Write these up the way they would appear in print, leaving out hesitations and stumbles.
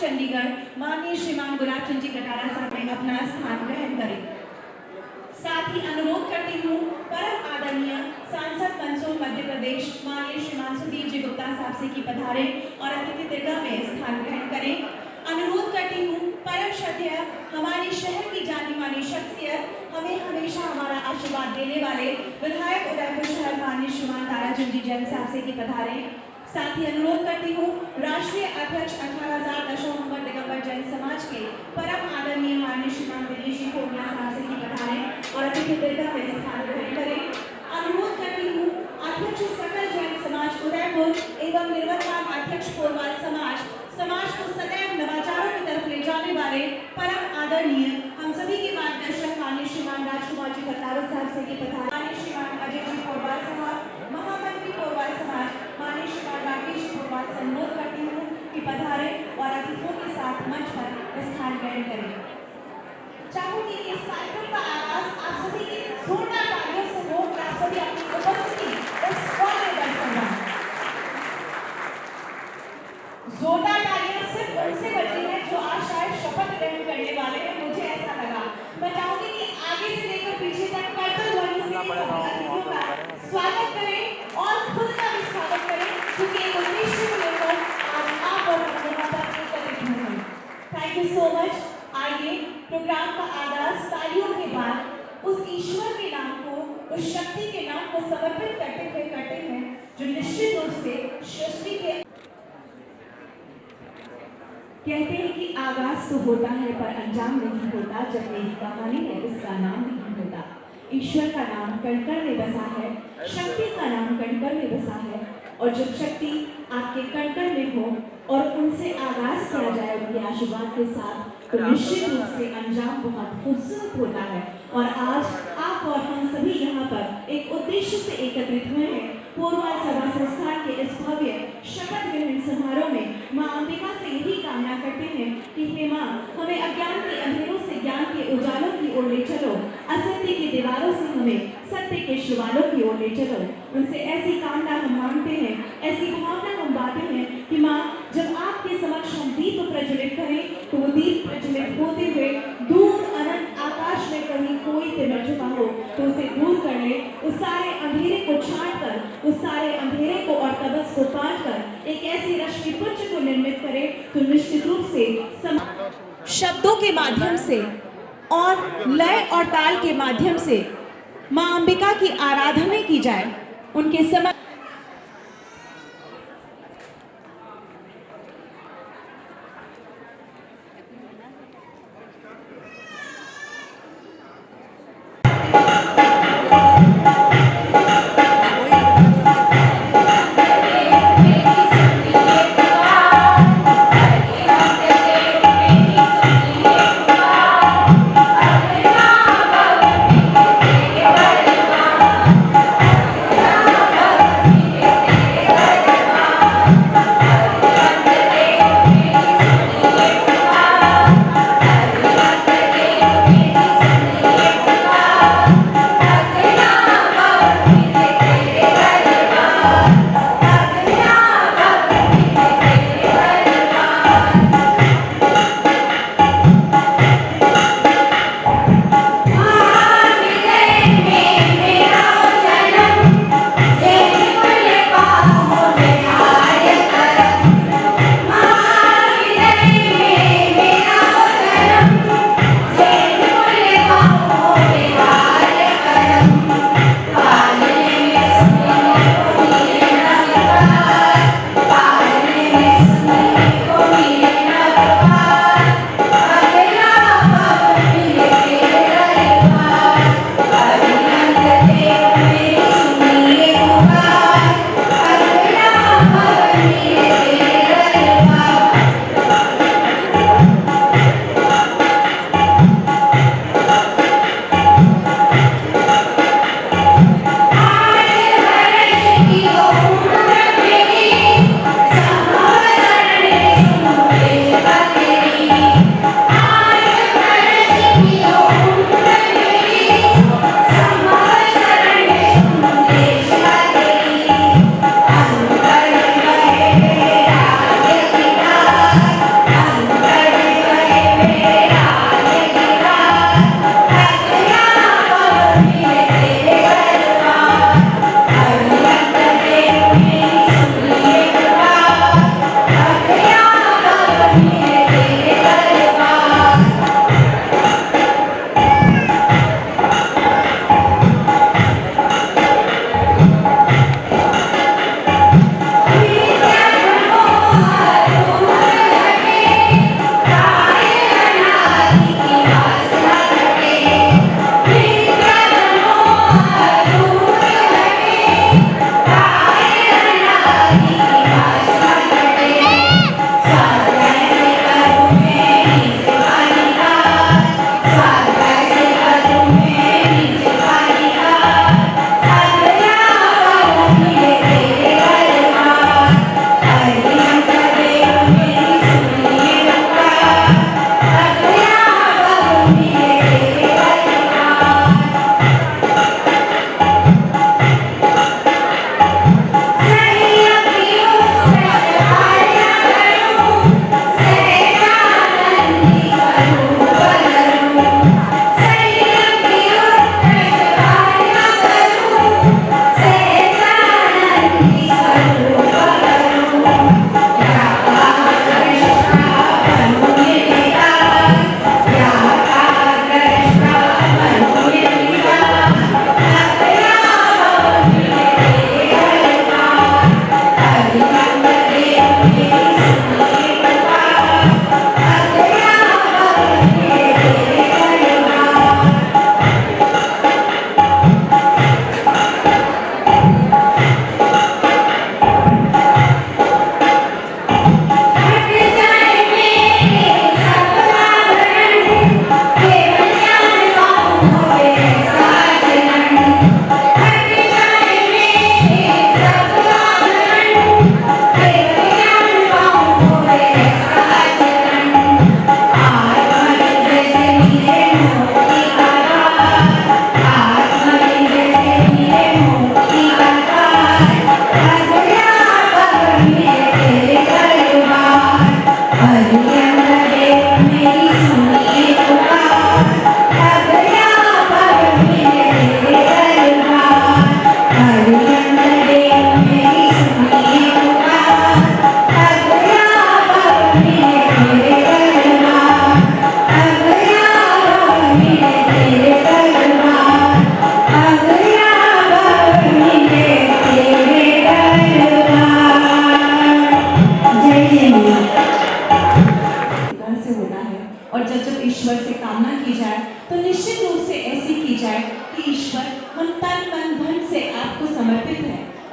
चंडीगढ़ माननीय श्रीमान गुलाब चंद जी कटारा साहब ने अपना स्थान ग्रहण करें। साथ ही अनुरोध करती हूँ परम आदरणीय सांसद मंसूर मध्य प्रदेश माननीय श्रीमान सुधीर जी गुप्ता साहब से की पधारे और अतिथि दीर्घा में स्थान ग्रहण करें। अनुरोध करती हूँ परम श्रद्धेय हमारे शहर की जानी मानी शख्सियत, हमें हमेशा हमारा आशीर्वाद देने वाले विधायक उदयपुर शहर माननीय श्रीमान ताराचंद जी जैन साहब से की पधारे। साथ ही अनुरोध करती हूँ राष्ट्रीय अध्यक्ष 18,000 दशों नंबर दिगंबर जैन समाज के परम आदरणीय माननीय श्रीमान दिनेश जी कोटला साहब से की पधारे और अतिथि दीर्घा में स्थान ग्रहण करें। अनुरोध करती हूँ अध्यक्ष सकल जैन समाज उदयपुर एवं निर्वहन अध्यक्ष पोरवाल समाज को सदैव नवाचारों की तरफ ले जाने वाले परम आदरणीय हम सभी के मार्गदर्शक माननीय श्रीमान राजकुमार जी कटारा साहब से की पधारे। माननीय श्रीमान अजय जी पोरवाल साहब महामंत्री पोरवाल समाज माननीय श्रीमान राकेश जी पोरवाल से अनुरोध करती हूँ कि पधारे और अतिथियों के साथ मंच पर स्थान ग्रहण करें। चाहूंगी कि इस कार्यक्रम का आगाज आप सभी की जोरदार तालियों से हो और आप सभी अपनी उपस्थिति इस हॉल में दर्ज करना। जोरदार तालियां सिर्फ उनसे बजी हैं जो आज शायद शपथ ग्रहण करने वाले हैं, मुझे ऐसा लगा। मैं चाहूंगी कि आगे से लेकर पीछे तक करतल ध्वनि से सभी अतिथियों का स्वागत करें और खुद का भी स्वागत करें, क्योंकि एक उद्देश्य को लेकर आज आप और हम यहाँ पर एकत्रित हुए हैं। Thank you so much. आइए प्रोग्राम का आगाज तालियों के बाद उस ईश्वर के नाम को, उस शक्ति के नाम को समर्पित करते हैं जो निश्चित रूप से सृष्टि के कहते हैं कि आगाज तो होता है पर अंजाम नहीं होता, जब मेरी कहानी है उसका नाम नहीं होता। ईश्वर का नाम कण-कण में बसा है, शक्ति का नाम कण-कण में बसा है, और जब शक्ति आपके कण-कण में हो और उनसे आगाज किया जाए उनके आशीर्वाद के साथ, तो निश्चित रूप से अंजाम बहुत खूबसूरत होता है। और आज आप और हम सभी यहाँ पर एक उद्देश्य से एकत्रित हुए हैं। पोरवाल सभा संस्थान के इस भव्य शपथ ग्रहण समारोह में माँ अंबिका से यही कामना करते हैं कि हे माँ, हमें अज्ञान के अंधेरों से ज्ञान के उजालों की ओर ले चलो, असत्य की दीवारों से हमें सत्य के शिवालों की ओर ले चलो। उनसे ऐसी कामना हम मांगते हैं, ऐसी भावना हम बांटते हैं कि माँ, जब आपके समक्ष हम दीप प्रज्वलित करें तो वो दीप प्रज्वलित होते हुए दूर अनंत आकाश में कहीं कोई तिनक छुपा हो तो उसे दूर कर ले, उस सारे अंधेरे को छांट कर, उस सारे अंधेरे को और तबस को पाट कर एक ऐसी रश्मि पुंज को निर्मित करे तो निश्चित रूप से शब्दों के माध्यम से और लय और ताल के माध्यम से माँ अंबिका की आराधना की जाए। उनके समय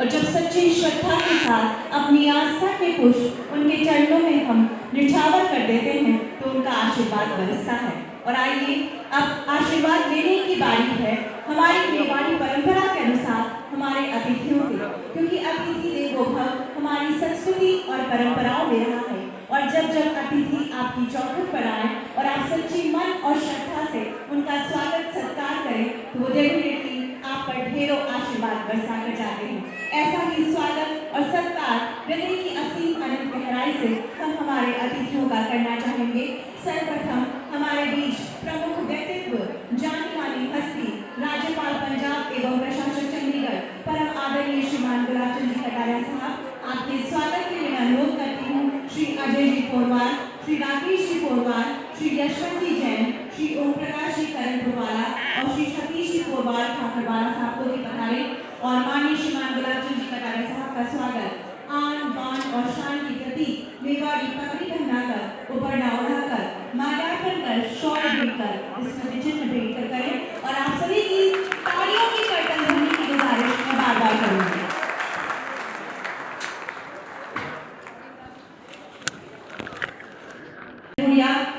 और जब सच्ची श्रद्धा के साथ अपनी आस्था के पुष्प उनके चरणों में हम निछावर कर देते हैं तो उनका आशीर्वाद बरसता है। और आइए अब आशीर्वाद लेने की बारी है हमारी मेवाड़ी परंपरा के अनुसार हमारे अतिथियों से, क्योंकि अतिथि देवो भव हमारी संस्कृति और परंपराओं में रहा है। और जब जब अतिथि आपकी चौखट पर आए और आप सच्ची मन और श्रद्धा से उनका स्वागत सत्कार करें तो वो डेफिनेटली आप पर ढेरों आशीर्वाद बरसा कर जाते हैं। ऐसा ही स्वागत और सत्कार हृदय की असीम अनंत गहराई से हम हमारे अतिथियों का करना चाहेंगे। सर्वप्रथम हमारे बीच प्रमुख व्यक्तित्व, जानी मानी हस्ती, राज्यपाल पंजाब एवं प्रशासक चंडीगढ़ परम आदरणीय श्रीमान गुलाबचंद जी कटारिया साहब, आपके स्वागत के लिए मैं अनुरोध करती हूँ श्री अजय जी पोरवाल, श्री राकेश जी पोरवाल, श्री यशवंत जी जैन, श्री ओम प्रकाश जी करणपुरवाला और श्री सतीश जी पोरवाल ठाकुरवाला साहब को भी पधारे और माननीय श्रीमान गुलाबचंद जी कटारिया साहब का स्वागत आन बान और शान की प्रतीक मेवाड़ी पगड़ी पहनाकर, उपरना ओढ़ाकर, माल्यार्पण कर, शॉल भेंटकर, इसमें चिन्ह भेंटकर करें। और आप सभी की तालियों की कर्तन ध्वनि की गुजारिश मैं बार बार करूंगी।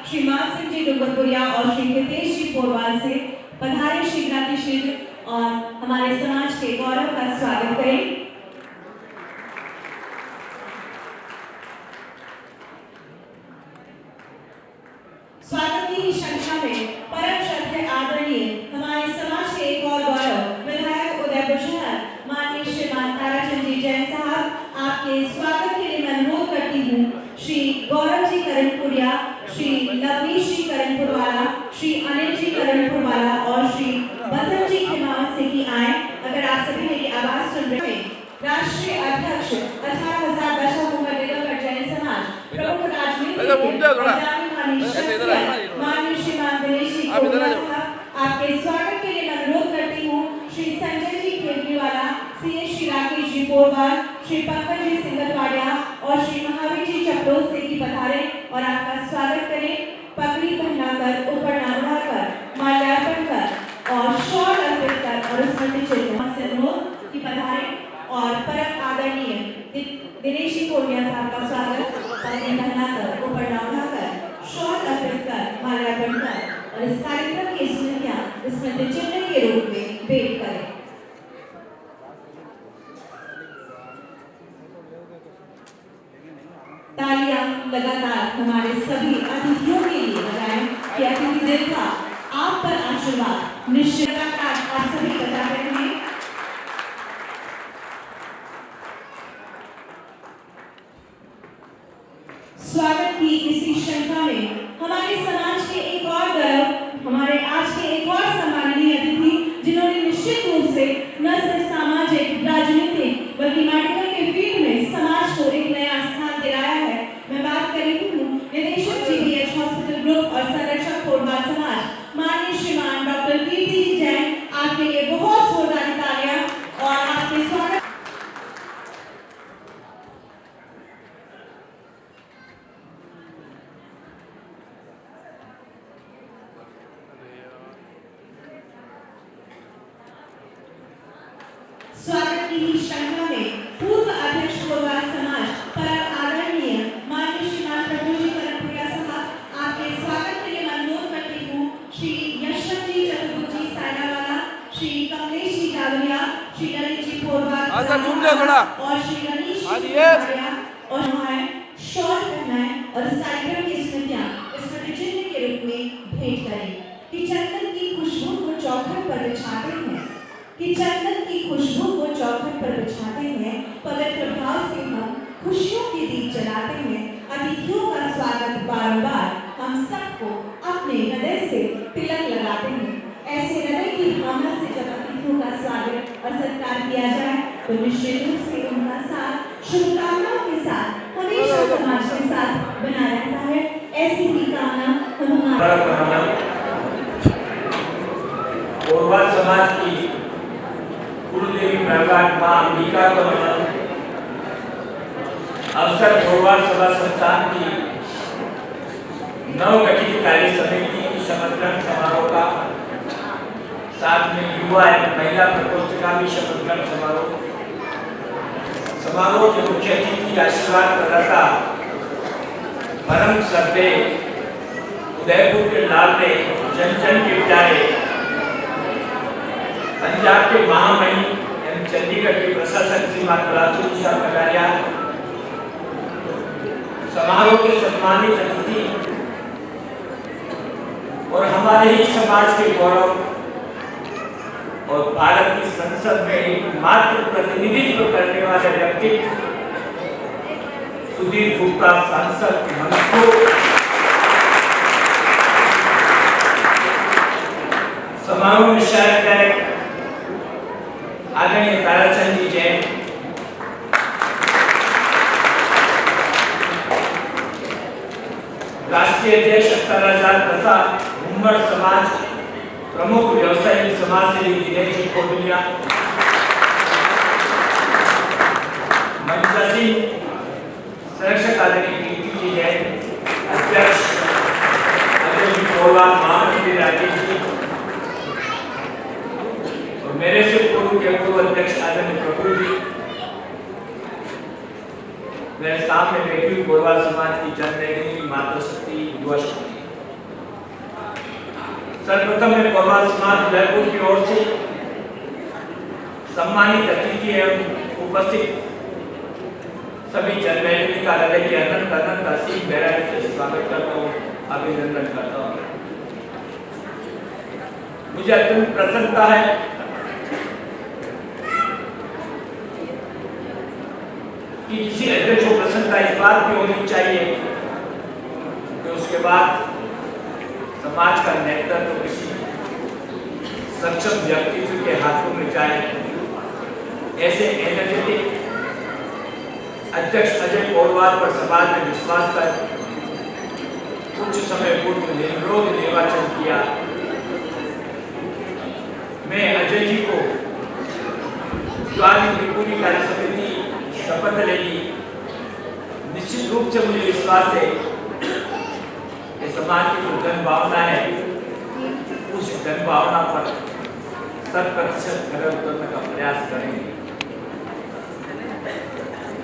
श्री मान सिंह जी डूंगरपुरिया और श्री हितेश जी पोरवाल से पधारे शीघ्र और हमारे समाज के गौरव का स्वागत करें। स्वागत की श्रृंखला में परम श्रद्धेय आदरणीय हमारे समाज के एक और गौरव विधायक उदयपुर शहर माननीय श्रीमान ताराचंद जी जैन साहब, आपके स्वागत के लिए मैं अनुरोध करती हूँ श्री गौरव जी करणपुरिया, श्री लवनीश जी करणपुरवाला, श्री अनिल जी करणपुरवाला और श्री बसंत जी खिमावत से कि आए। अगर आप सभी मेरी आवाज सुन रहे हैं, राष्ट्रीय अध्यक्ष 18,000 दशक उम्र निगम जैन समाज प्रमुख राजनीतिक माननीय श्रीमान दिनेश जी आपके स्वागत के लिए मैं अनुरोध करती हूँ श्री संजय जी केजरीवाला, सीएस श्री राकेश जी पोरवाल, श्री पंकज जी सिंगलवाड़िया और श्री महावीर जी चपड़ोल से की पधारे और आपका स्वागत करें। पगड़ी पहनाकर, उपरना ओढ़ाकर, माल्यार्पण कर और शॉल अर्पित कर और स्मृति चिन्ह से अनुरोध की पधारे और परम आदरणीय दिनेश जी कोटिया साहब का स्वागत पगड़ी पहनाकर, उपरना ओढ़ाकर, शॉल अर्पित कर, माल्यार्पण कर और इस कार्यक्रम की स्मृतियां स्मृति चिन्ह के रूप में भेंट करें। तालियां लगातार हमारे सभी अतिथियों के लिए बजाएं कि अतिथि देव का आप पर आशीर्वाद निश्चित लगातार आप सभी बजाते रहें। स्वागत की इसी श्रृंखला में हमारे समाज के एक और गौरव, हमारे आज के एक और सम्माननीय अतिथि जिन्होंने निश्चित रूप से न सिर्फ सामाजिक, राजनीतिक बल्कि मेडिकल के फील्ड में समाज को एक नया स्थान दिलाया है। मैं बात कर रही हूँ निदेशक जीबीएच हॉस्पिटल ग्रुप और संरक्षक कोटवाल समाज माननीय श्रीमान डॉक्टर कीर्ति जैन, आपके लिए बहुत जोरदार तालियां और आपके स्वागत। स्वागत की श्रृंखला में पूर्व अध्यक्ष कोटवाल समाज परम आदरणीय माननीय श्रीमान प्रभु जी करणपुरिया साहब, आपके स्वागत के लिए मैं अनुरोध करती हूँ श्री यशवंत जी चतुर्भुज जी सायलावाला, श्री कमलेश जी डावरिया, श्री ललित जी पोरवाल और श्री रनीश जी और हमारे शॉल पहनाए और इस कार्यक्रम की स्मृतियां स्मृति चिन्ह के रूप में भेंट करें कि चंदन की खुशबू को चौखट पर बिछाते हैं, कि चंदन की खुशबू को चौखट पर बिछाते हैं, पवित्र भाव से हम खुशियों के दीप जलाते हैं। अतिथियों का स्वागत बारंबार हम सबको अपने हृदय से तिलक लगाते हैं। ऐसे हृदय की भावना से जब अतिथियों का स्वागत और सत्कार किया जाए तो निश्चित रूप से उनका साथ शुभकामनाओं के साथ हमेशा समाज के साथ बना रहता है। ऐसी ही कामना कोटवाल समाज की कुलदेवी प्रहलाद मां अंबिका को अवसर कोटवाल सभा संस्थान की नवगठित कार्य समिति की शपथ ग्रहण समारोह का, साथ में युवा एवं महिला प्रकोष्ठ का भी शपथ ग्रहण समारोह समारोह के मुख्य अतिथि आशीर्वाद प्रदाता परम श्रद्धेय उदयपुर के लाडले जन जन के प्यारे पंजाब के महामहिम एवं चंडीगढ़ के प्रशासक श्रीमान बलाचौर साहब कटारिया, समारोह के सम्मानित अतिथि और हमारे ही समाज के गौरव और भारत की संसद में एकमात्र प्रतिनिधित्व करने वाले व्यक्तित्व सुधीर गुप्ता सांसद मंच को, समारोह में शायद आदरणीय ताराचंद जी जैन, राष्ट्रीय अध्यक्ष अख्तर प्रसाद, उम्मर समाज प्रमुख व्यवसायी समाज सेवी दिनेश जी कोटलिया, मंचा सिंह संरक्षक आदरणीय कीर्ति जी जैन, अध्यक्ष अजय जी कोरवाल, महामंत्री राजेश जी और मेरे से पूर्व के पूर्व अध्यक्ष आदरणीय प्रभु जी, मेरे सामने बैठी हुई गोरवाल समाज की जनमेदिनी मातृशक्ति युवा शक्ति। सर्वप्रथम मैं गोरवाल समाज उदयपुर की ओर से सम्मानित अतिथि एवं उपस्थित सभी जनमेदिनी का हृदय के अनंत असीम गहराई से स्वागत करता हूँ, अभिनंदन करता हूँ। मुझे अत्यंत प्रसन्नता है कि किसी अध्यक्ष को प्रसन्नता इस बात की होनी चाहिए कि उसके बाद समाज का नेतृत्व किसी सक्षम व्यक्तित्व के हाथों में जाए। ऐसे एनर्जेटिक अध्यक्ष अजय कोरवाल पर समाज ने विश्वास कर कुछ समय पूर्व निर्विरोध निर्वाचन किया। मैं अजय जी को पूरी कार्य समिति शपथ लेगी। निश्चित रूप से मुझे विश्वास है कि समाज की जो जन भावना है उस जन भावना पर 100% खरे उतरने का प्रयास करेंगे।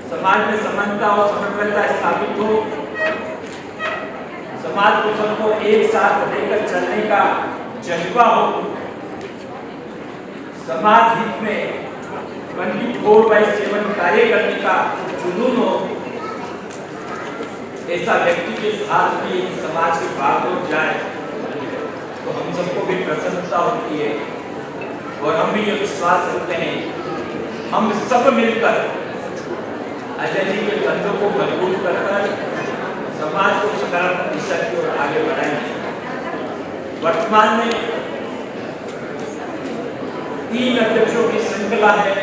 समाज में समानता और समन्वयता स्थापित हो, समाज को सबको एक साथ लेकर चलने का जज्बा हो, समाज हित में 24/7 कार्य करने का जुनून हो, ऐसा व्यक्ति के साथ भी समाज की बात हो जाए तो हम सबको भी प्रसन्नता होती है और हम भी ये विश्वास रखते हैं हम सब मिलकर अजय जी के तंत्र को मजबूत कर समाज को सकारात्मक दिशा की ओर आगे बढ़ाएंगे। वर्तमान में 3 अध्यक्षों की श्रृंखला है,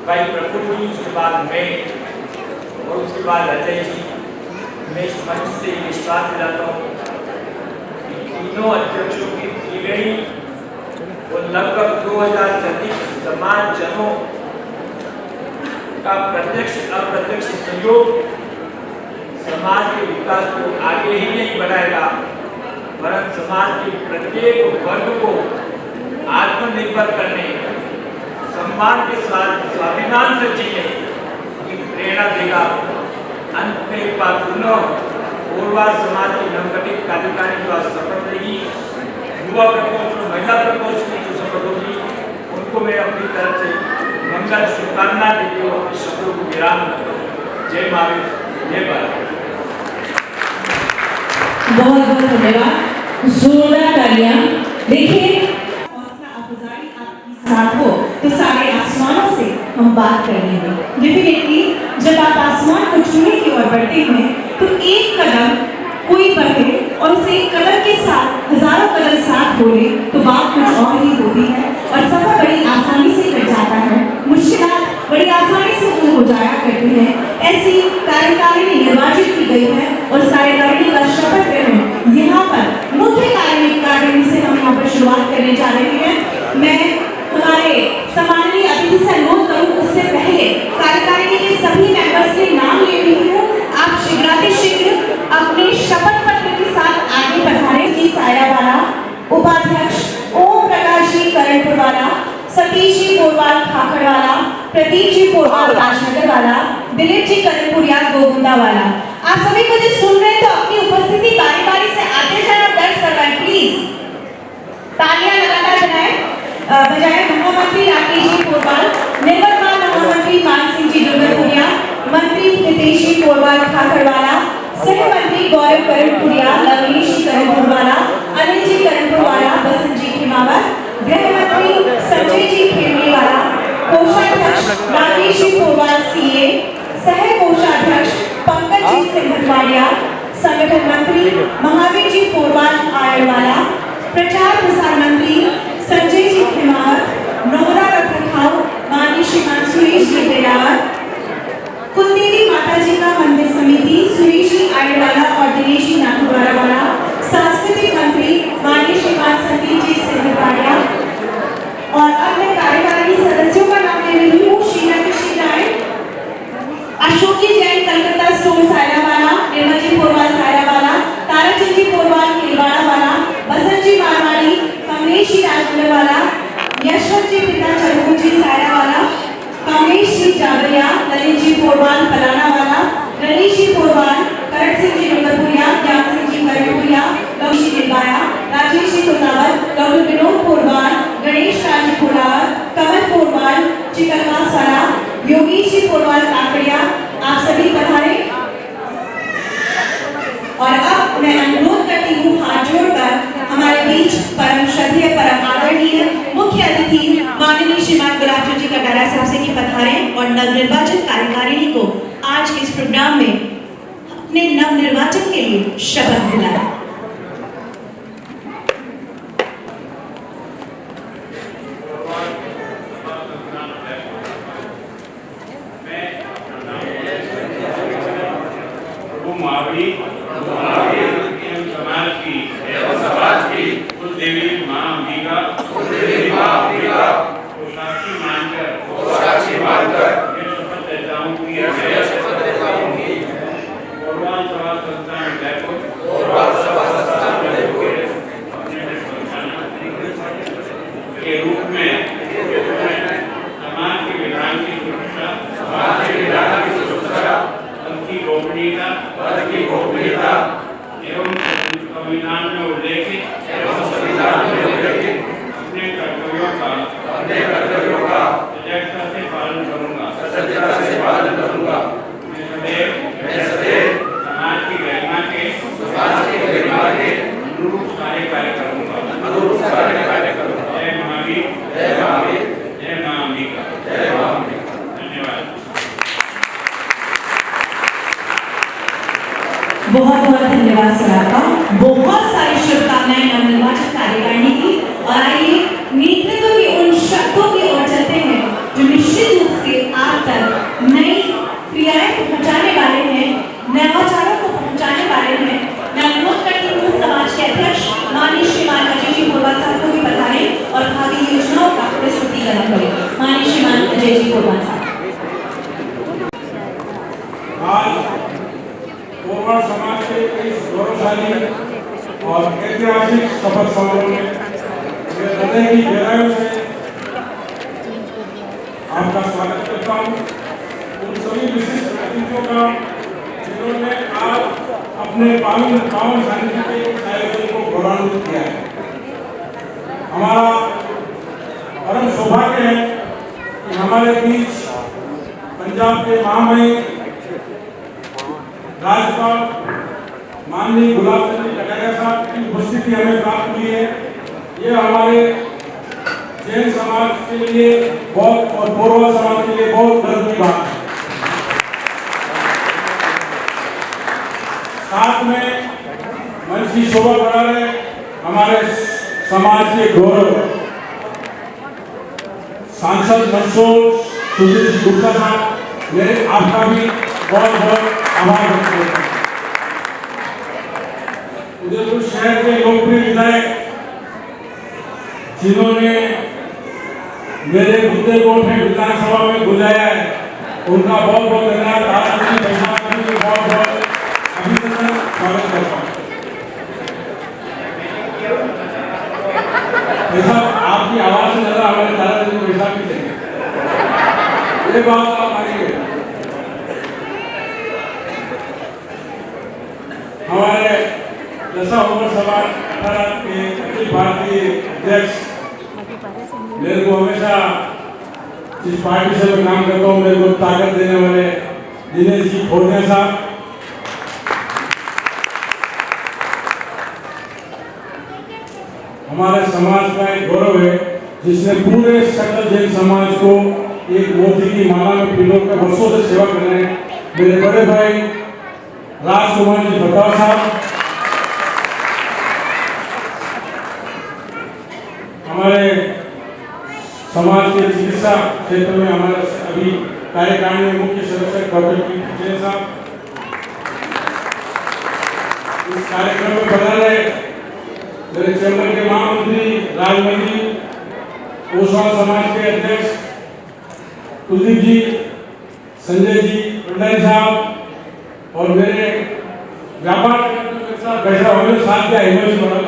भाई प्रफुल्ल जी, उसके बाद मैं और उसके बाद अजय जी। मैं इस मंच से विश्वास दिलाता हूँ कि तीनों अध्यक्षों की त्रिवेणी और लगभग 2000 से अधिक समाज जनों का प्रत्यक्ष अप्रत्यक्ष सहयोग समाज के विकास को आगे ही नहीं बढ़ाएगा, वरन समाज के प्रत्येक वर्ग को आत्मनिर्भर करने, सम्मान के साथ स्वाभिमान से जीने की प्रेरणा देगा। अंत में एक बात गोरवाल समाज की नवगठित कार्यकारिणी जो शपथ लेगी, युवा प्रकोष्ठ और महिला प्रकोष्ठ की जो शपथ होगी, उनको मैं अपनी तरफ से मंगल शुभकामना देती हूँ, अपने शब्दों को विराम करता हूँ। जय महावीर, जय भारत। बहुत बहुत धन्यवाद, जोरदार तालियां। देखिए हौसला अफजाई आपकी साथ हो तो सारे आसमानों से हम बात कर लेंगे। डेफिनेटली जब आप आसमान को छूने की ओर बढ़ते हैं तो एक कदम कोई बढ़े और उसे एक कदम के साथ हजारों कदम साथ बोले तो बात कुछ और ही होती है और सफर बड़ी आसानी से कट जाता है, मुश्किलात बड़ी आसानी से दूर हो जाया करती हैं। ऐसी कार्यकारिणी निर्वाचित की गई है और उस कार्यकारिणी का शपथ ग्रहण यहाँ पर मुख्य कार्यकारिणी से हम यहाँ पर शुरुआत करने जा रहे हैं। मैं हमारे सम्माननीय अतिथि से अनुरोध करूँ उससे पहले कार्यकारिणी के सभी मेंबर्स के नाम ले रही हूँ। आप शीघ्रातिशीघ्र अपने शपथ पत्र के साथ आगे बढ़ाएं। जी सायावाला, उपाध्यक्ष ओम प्रकाश जी करणपुर वाला, सतीश जी गोरवाल खाखड़वाला, प्रदीप जी पोरवाल राजनगर वाला, दिलीप जी करणपुरिया गोविंदा वाला। आप सभी मुझे सुन रहे हैं तो अपनी उपस्थिति बारी बारी से आते जाए और दर्ज करवाएं प्लीज। तालियां लगातार बजाय महामंत्री राकेश जी पोरवाल, निवर्तमान महामंत्री मान सिंह जी डूंगरपुरिया, मंत्री हितेश जी पोरवाल खाखड़वाला, सह मंत्री गौरव करणपुरिया, लवनीश जी करणपुरवाला, अनिल जी करणपुरवाला, बसंत जी खिमावत, गृह मंत्री संजय जी खेमलीवाला, कोषाध्यक्ष राकेश जी पोरवाल सीए, सह कोषाध्यक्ष पंकज जी सिंहटवाड़िया, संगठन मंत्री महावीर जी पोरवाल आयरवाला, प्रचार प्रसार मंत्री संजय जी खिमावत, नोहरा रखरखाव माननीय श्रीमान सुरेश जी बेलावत, कुलदेवी माता जी का मंदिर समिति सुरेश जी आयरवाला और दिनेश जी नाथुवाला वाला, सांस्कृतिक मंत्री माननीय श्रीमान संदीप जी सिंहटवाड़िया और अन्य कार्यकारिणी सदस्यों का नाम ले रही हूँ। शीला कृष्ण राय, अशोक जी जैन कलकत्ता स्टोर सायरावाला, निर्मल जी पोरवाल सायरावाला, ताराचंद जी पोरवाल खिलवाड़ा वाला, बसंत जी मारवाड़ी, कमलेश जी राजनगर वाला, यशवंत जी पिता चरमू जी सायरावाला, कमलेश जी जावरिया, ललित जी पोरवाल पलाना वाला, रनीश जी पोरवाल, करण सिंह जी डूंगरपुरिया, ज्ञान सिंह जी करणपुरिया, लव जी निर्वाया, राजेश जी कुनावत, डॉक्टर विनोद पोरवाल, गणेश राज पोरवाल, कमल पोरवाल चिकलवास वाला, योगेश जी पोरवाल काकड़िया, आप सभी पधारे। और अब मैं अनुरोध करती हूँ हाथ जोड़कर हमारे बीच परम श्रद्धेय परम आदरणीय मुख्य अतिथि माननीय श्रीमान गुलाब चंद जी कटारा साहब से कि पधारे और नवनिर्वाचित कार्यकारिणी को आज के इस प्रोग्राम में अपने नवनिर्वाचन के लिए शपथ दिलाएं। समाज की कुलदेवी मां अंबिका को साक्षी मानकर मैं शपथ लेता हूं कि पोरवाल सभा संस्थान उदयपुर के रूप में समाज के विधान की सुरक्षा पद की गोपनीयता एवं संविधान में उल्लेखित अपने कर्तव्यों का सजगता से पालन करूंगा। मैं सदैव समाज की गरिमा के अनुरूप कार्य करूंगा। जय महावीर, जय मां अंबिका। धन्यवाद। बहुत बहुत धन्यवाद सर आपका। बहुत सारी शुभकामनाएं नवनिर्वाचित कार्यकारिणी की। और आइए नेतृत्व के उन शब्दों की ओर चलते हैं जो निश्चित रूप से आप तक नई क्रियाएं पहुंचाने वाले हैं, नवाचारों को पहुंचाने वाले हैं। मैं अनुरोध करती हूँ समाज के अध्यक्ष माननीय श्रीमान अजय जी पोरवाल साहब को भी बताएं और भावी योजनाओं का प्रस्तुतिकरण करें। माननीय श्रीमान अजय जी पोरवाल साहब। पोरवाल समाज के इस गौरवशाली और ऐतिहासिक शपथ समारोह में मैं हृदय की गहराइयों से आपका स्वागत करता हूँ। उन सभी विशिष्ट अतिथियों का जिन्होंने आज अपने पावन सानिध्य के आयोजन को गौरवान्वित किया है। हमारा परम सौभाग्य है कि हमारे बीच पंजाब के महामहिम राज्यपाल माननीय गुलाब चंद कटारिया साहब की उपस्थिति हमें प्राप्त हुई है। ये हमारे जैन समाज के लिए बहुत और पोरवाल समाज के लिए बहुत गर्व की बात है। साथ में मंच की शोभा बढ़ा रहे हमारे समाज के गौरव सांसद मंसूर सुशील गुप्ता साहब, मेरे आपका भी बहुत बहुत आभार व्यक्त करता हूं। उदयपुर शहर के लोकप्रिय विधायक जिन्होंने मेरे मुद्दे को विधानसभा में बुलाया है, उनका बहुत बहुत धन्यवाद। बहुत बहुत अभिनंदन, स्वागत करता हूँ। आपकी आवाज से ज्यादा हमारे दादाजी को पैसा भी चाहिए। बड़े बात आप आएंगे। हमारे दशा उम्र सभा 18 के अखिल भारतीय अध्यक्ष, मेरे को हमेशा जिस पार्टी से मैं काम करता हूँ मेरे को ताकत देने वाले दिनेश जी खोड़िया साहब, हमारे समाज का एक गौरव है जिसने पूरे सकल जैन समाज को एक मोती की माला में पिलो कर वर्षों से सेवा कर रहे हैं, मेरे बड़े भाई राजकुमार जी भट्टावा साहब, हमारे समाज के चिकित्सा क्षेत्र में हमारे अभी कार्यकारिणी में मुख्य सदस्य डॉक्टर पी जैन साहब, इस कार्यक्रम में बना रहे मेरे चैम्बर के महामंत्री राजमंत्री, ओसवाल समाज के अध्यक्ष कुलदीप जी, संजय जी, भंडारी साहब और मेरे व्यापार पैसा हमें साथ क्या हिम्मत बड़ा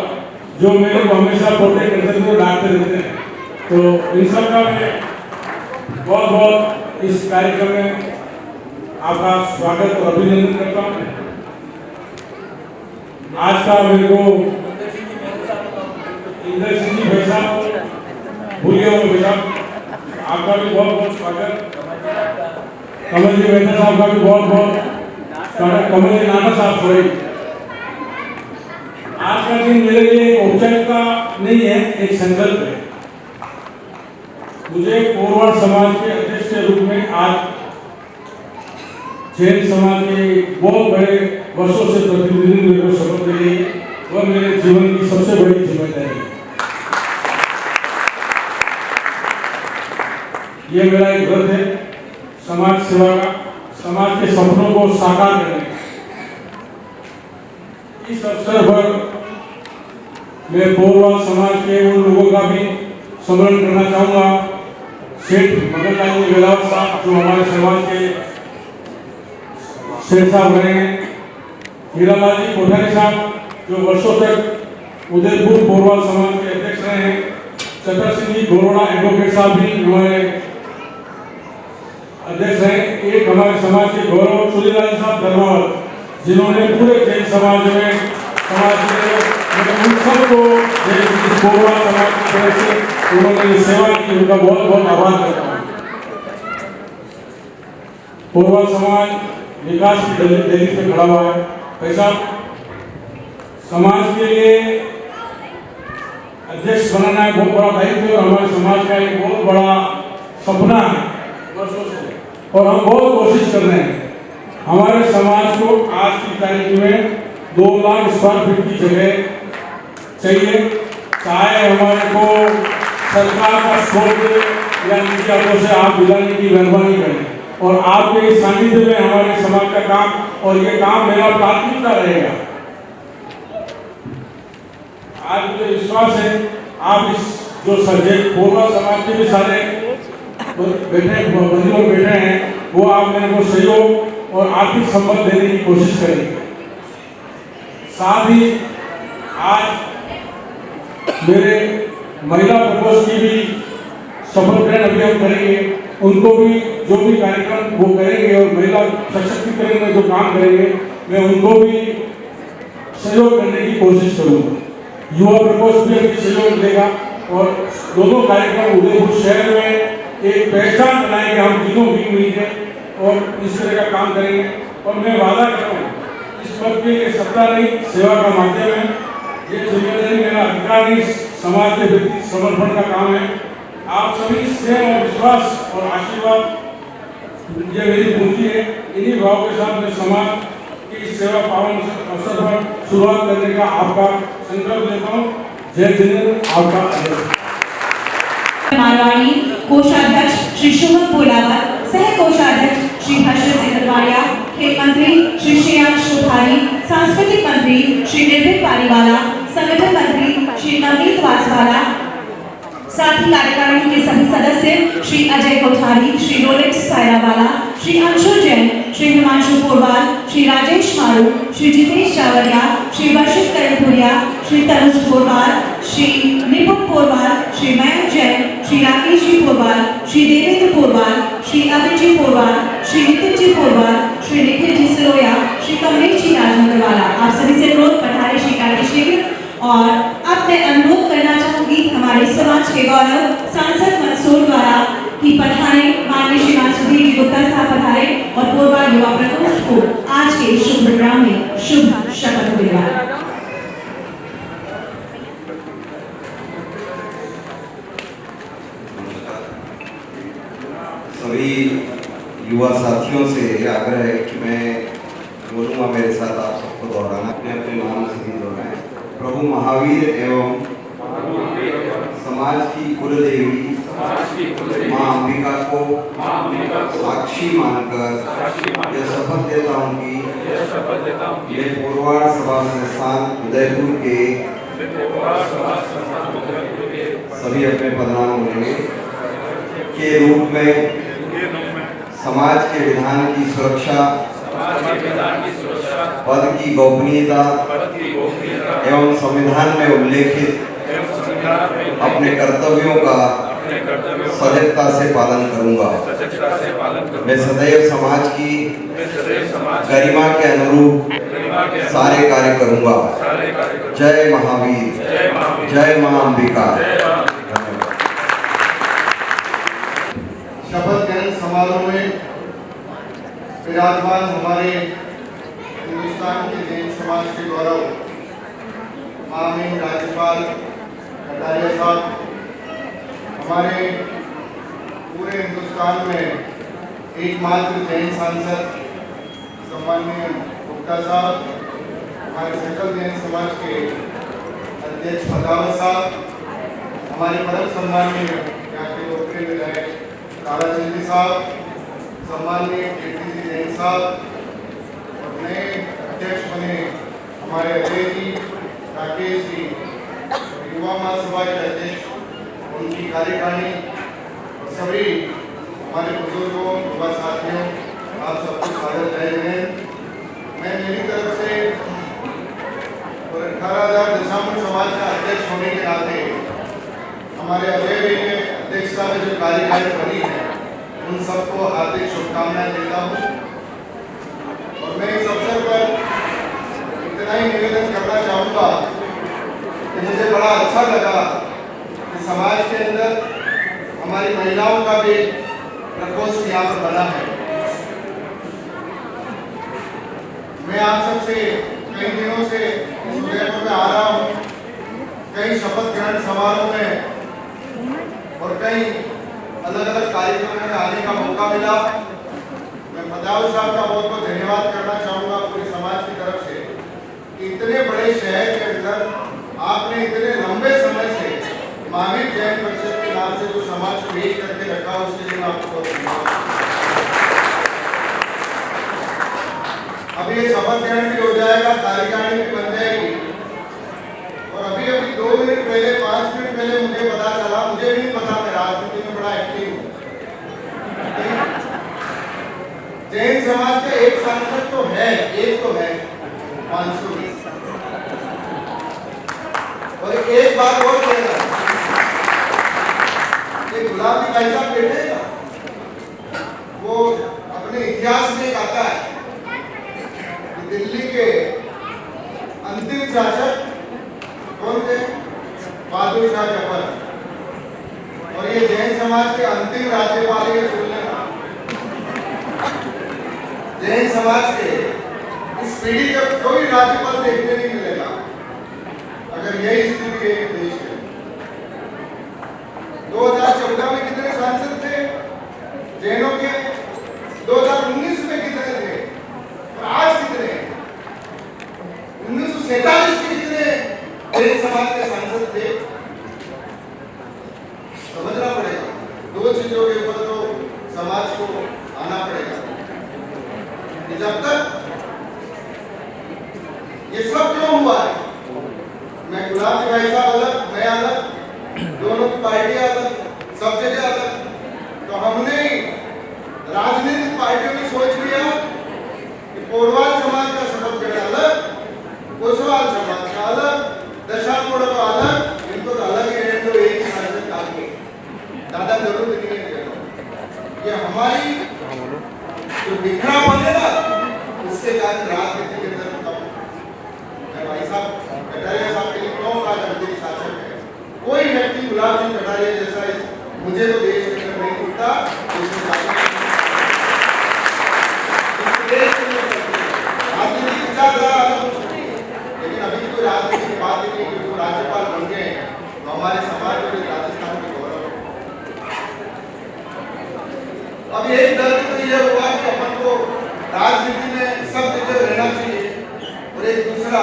जो मेरे को हमेशा प्रोटेक्ट करते हुए डांटते रहते हैं, तो इन सब का मैं बहुत बहुत इस कार्यक्रम में आपका स्वागत और अभिनंदन करता हूँ। आज का मेरे को इंद्र सिंह जी भाई साहब भूल गया हूँ बेटा, आपका भी बहुत बहुत स्वागत। कमल जी मेहता साहब का भी बहुत बहुत स्वागत। कमल जी नाना साहब सॉरी, आज का दिन मेरे लिए एक औपचारिकता नहीं है, एक संकल्प है। मुझे कोरवाड़ समाज के अध्यक्ष के रूप में आज जैन समाज के बहुत बड़े वर्षों से प्रतिनिधित्व मेरे को शपथ दी गई, वह मेरे जीवन की सबसे बड़ी जिम्मेदारी है। ये मेरा एक व्रत है समाज सेवा का, समाज के सपनों को साकार करने का। इस अवसर पर मैं कोरवाड़ समाज के उन लोगों का भी स्मरण करना चाहूँगा। सेठ मदनलाल जी वेलावत साहब जो हमारे समाज के सेठ साहब रहे हैं, हीरालाल जी कोठारी साहब जो वर्षों तक उदयपुर कोरवाड़ समाज के अध्यक्ष रहे हैं, चतर सिंह जी गोरोड़ा एडवोकेट साहब भी हमारे अध्यक्ष हैं। एक हमारे समाज के गौरव सूर्यलाल साहब धर्मावत जिन्होंने पूरे जैन समाज में उन सबको कोरवाड़ समाज की तरफ से उन्होंने सेवा की, उनका बहुत बहुत आभार करता हूँ। कोरवाड़ समाज विकास की दहलीज पे खड़ा हुआ है। पैसा समाज के लिए अध्यक्ष बनाना एक बहुत बड़ा दायित्व है और हमारे समाज का एक बहुत बड़ा सपना है वर्षों से, और हम बहुत कोशिश कर रहे हैं। हमारे समाज को आज की तारीख में 2 लाख स्क्वायर फीट की जगह चाहिए, चाहे हमारे को सरकार का शोध या नीति आयोगों से आप दिलाने की मेहरबानी करें, और आपके इस सानिध्य में हमारे समाज का काम और ये काम मेरा प्राथमिकता रहेगा। आज मुझे विश्वास है आप इस जो सब्जेक्ट कोरवाड़ समाज के भी सारे बैठे हैं वो आप मेरे को सहयोग और आर्थिक संबल देने की कोशिश करेंगे। साथ ही आज मेरे महिला प्रकोष्ठ की भी शपथ ग्रहण अभियान करेंगे, उनको भी जो भी कार्यक्रम वो करेंगे और महिला सशक्तिकरण में जो काम करेंगे मैं उनको भी सहयोग करने की कोशिश करूँगा। युवा प्रकोष्ठ भी अपनी सहयोग देगा और दोनों कार्यक्रम उदयपुर शहर में एक पहचान बनाएंगे, हम तीनों भी मिलकर और इस तरह का काम करेंगे। और मैं वादा करता हूँ इस पद के लिए सत्ता नहीं सेवा का माध्यम है, ये जिम्मेदारी मेरा अधिकार नहीं समाज के प्रति समर्पण का काम है। आप सभी स्नेह और विश्वास और आशीर्वाद ये मेरी पूंजी है, इन्हीं भाव के साथ मैं समाज की इस सेवा पावन अवसर पर शुरुआत करने का आपका संकल्प लेता हूँ। जय जिनेन्द्र, आपका आदर। मारवाड़ी कोषाध्यक्ष श्री शुभम बोलावत, सह कोषाध्यक्ष श्री हर्ष सिंगरवाड़िया, खेल मंत्री श्री श्रेयांश चौधरी, सांस्कृतिक मंत्री श्री निर्भय पालीवाला, संगठन मंत्री श्री नवनीत वासवाला, साथ ही कार्यकारिणी के सभी सदस्य श्री अजय कोठारी, श्री रोलेक्स सायरावाला, श्री अंशुल जैन, श्री हिमांशु पोरवाल, श्री राजेश मारू, श्री जितेश चावरिया, श्री वर्षित करणपुरिया, श्री तनुज पोरवाल, श्री निपुण पोरवाल, श्री मयंक जैन, श्री राकेश जी पोरवाल, श्री देवेंद्र पोरवाल, श्री अभित जी पोरवाल, श्री नितिन जी पोरवाल, श्री निखिल जी सिरोया, श्री कमलेश जी राजनगरवाला, आप सभी से अनुरोध पधारे श्री कार्यशील। और अब मैं अनुरोध करना चाहूंगी हमारे समाज के गौरव सांसद मंदसौर द्वारा कि पधारे माननीय श्रीमान सुधीर जी गुप्ता साहब पधारे और पोरवाल युवा प्रकोष्ठ को आज के शुभ प्रोग्राम में शुभ शपथ दिलवाएं। सभी युवा साथियों से आग्रह है कि मैं बोलूँगा, मेरे साथ आप सबको दोहराना, अपने अपने नाम से भी दोहराएं। प्रभु महावीर एवं समाज की कुलदेवी माँ अंबिका को साक्षी मानकर यह शपथ देता हूँ कि मैं पोरवाल सभा संस्थान उदयपुर के सभी अपने पदनाम होंगे के रूप में समाज के विधान की सुरक्षा, पद की गोपनीयता एवं संविधान में उल्लेखित अपने कर्तव्यों का सजगता से पालन करूंगा। मैं सदैव समाज की गरिमा के अनुरूप सारे कार्य करूंगा। जय महावीर, जय मां अंबिका। शपथ ग्रहण समारोह में विराजमान हमारे हिंदुस्तान के जैन समाज के गौरव माननीय राज्यपाल कटारिया साहब, हमारे पूरे हिंदुस्तान में एकमात्र जैन सांसद सम्माननीय गुप्ता साहब, हमारे सकल जैन समाज के अध्यक्ष पदावत साहब, हमारे परम सम्माननीय यहाँ के लोकप्रिय विधायक ताराचंदी साहब, सम्माननीय कीर्ति जी जैन साहब और नए अध्यक्ष बने हमारे अजय जी, राकेश जी, युवा महासभा के अध्यक्ष, उनकी कार्यकारिणी और सभी हमारे बुजुर्गों, युवा साथियों, आप सबको स्वागत है। मैं मेरी तरफ से और 18,000 दशामन समाज का अध्यक्ष होने के नाते हमारे अजय भाई के अध्यक्षता में जो कार्यकारिणी बनी है उन सबको हार्दिक शुभकामनाएं देता हूँ। और मैं इस अवसर पर इतना ही निवेदन करना चाहूँगा कि मुझे बड़ा अच्छा लगा कि समाज के अंदर हमारी महिलाओं का भी प्रकोष्ठ यहाँ पर बना है। मैं आप सबसे कई दिनों से इस उदयपुर में आ रहा हूँ, कई शपथ ग्रहण समारोह में और कई अलग अलग कार्यक्रमों में आने का मौका मिला। मैं पदावत साहब का बहुत बहुत धन्यवाद करना चाहूँगा पूरे समाज की तरफ से कि इतने बड़े शहर के अंदर आपने इतने लंबे समय से महावीर जैन परिषद के नाम से जो समाज को एक करके रखा, उसके लिए आपको बहुत धन्यवाद। अब ये शपथ ग्रहण भी हो जाएगा, कार्यकारिणी भी बन जाएगी। और अभी 2 मिनट पहले, 5 मिनट पहले मुझे पता चला, मुझे भी नहीं पता, मैं राजनीति में बड़ा एक्टिव हूँ, जैन समाज का एक सांसद तो है, एक तो है मानसूरी। और एक बात और कहना, ये गुलाबी भाई साहब बेटे ना, वो अपने इतिहास में एक आता है कि दिल्ली के अंतिम शासक कौन थे? बहादुर शाह जफर। और ये जैन समाज के अंतिम राज्यपाल ये सुन लेना, जैन समाज के इस पीढ़ी का कोई राज्यपाल देखने नहीं मिलेगा अगर यही स्थिति है देश में। 2014 में कितने सांसद थे जैनों के? 2019 में कितने थे और आज कितने? 1947 के कितने जैन समाज के सांसद थे? समझना पड़ेगा, 2 चीजों के ऊपर तो समाज को आना पड़ेगा। जब तक ये सब क्यों हुआ है? मैं गुलाब जी भाई साहब अलग, मैं अलग, दोनों की पार्टियां अलग, सब जगह अलग, तो हमने राजनीतिक पार्टियों ने सोच लिया कि पोरवाल समाज का शपथ ग्रहण अलग, कुशवाल समाज का अलग, दशापुर का अलग, इनको तो अलग ही रहने दो, एक सांसद काफी, ज्यादा जरूरत नहीं है। कि हमारी जो बिखरापन है ना, उसके कारण राजनीति के अंदर मैं भाई साहब कटारिया साहब के लिए कहूँगा, जब शासक है कोई व्यक्ति गुलाब सिंह कटारिया जैसा मुझे तो देश के अंदर नहीं मिलता। राजनीति लेकिन अभी कोई राजनीति की बात ही नहीं, क्योंकि वो राज्यपाल बन गए तो हमारे समाज में राजस्थान के गौरव। अब एक दर्द तो यह हुआ कि अपन को राजनीति में सब जगह रहना चाहिए, और एक दूसरा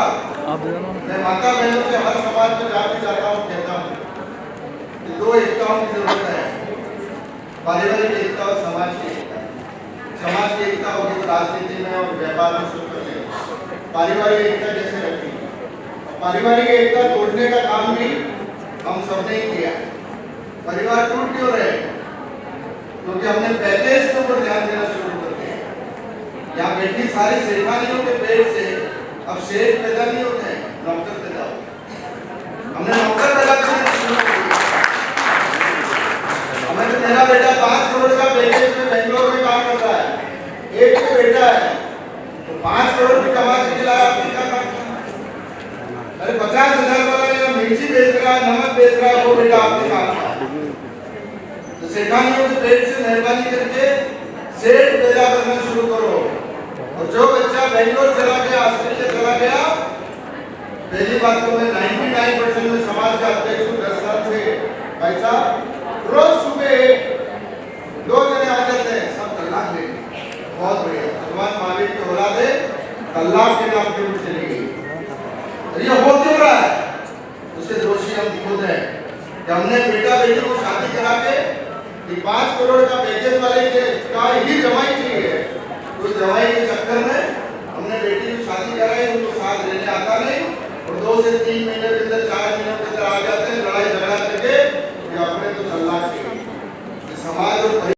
मैं माता बहनों से हर समाज में जाके जाता हूँ, कहता हूँ कि दो एकताओं की जरूरत है, पारिवारिक एकता और समाज की एकता। समाज की एकता होगी तो राजनीति में और व्यापार में शुरू कर लेंगे। पारिवारिक एकता कैसे रखी, पारिवारिक एकता तोड़ने का काम भी हम सबने ही किया। परिवार टूट क्यों रहे, क्योंकि हमने पैकेज के ऊपर ध्यान देना शुरू कर दिया। यहाँ बैठी सारी सेठानियों के पेट से अब शेर पैदा नहीं होते हैं, नौकर पैदा होते। हमने नौकर पैदा करना शुरू कर दिया। हमें तो मेरा बेटा 5 करोड़ का पैकेज में बेंगलोर में काम कर रहा है, एक तो बेटा है तो 5 करोड़ की कमा के खिलाया, आपने क्या काम किया? अरे 50,000 वाला या मिर्ची बेच रहा है, नमक बेच रहा है, वो बेटा आपने काम किया। तो सेठानियों के पेट से मेहरबानी करके सेठ पैदा करना शुरू करो। और जो बच्चा बेंगलोर चला गया, ऑस्ट्रेलिया चला गया, पहली बात तो मैं 99% में समाज का अध्यक्ष हूँ 10 साल से। भाई साहब रोज सुबह 2 जने आ जाते हैं, सब तलाक लेंगे, बहुत बढ़िया, भगवान महावीर की औलाद है, तलाक के नाम पे उठ चली गई। ये हो क्यों रहा है? उसके दोषी हम खुद हैं कि हमने बेटा बेटी को शादी करा के 5 करोड़ का पैकेज वाले के का ही जमाई चाहिए, उस जमाई के चक्कर में हमने बेटी की शादी कराई, उनको साथ रहने आता नहीं, और 2 से 3 महीने के अंदर 4 महीनों के अंदर आ जाते हैं, लड़ाई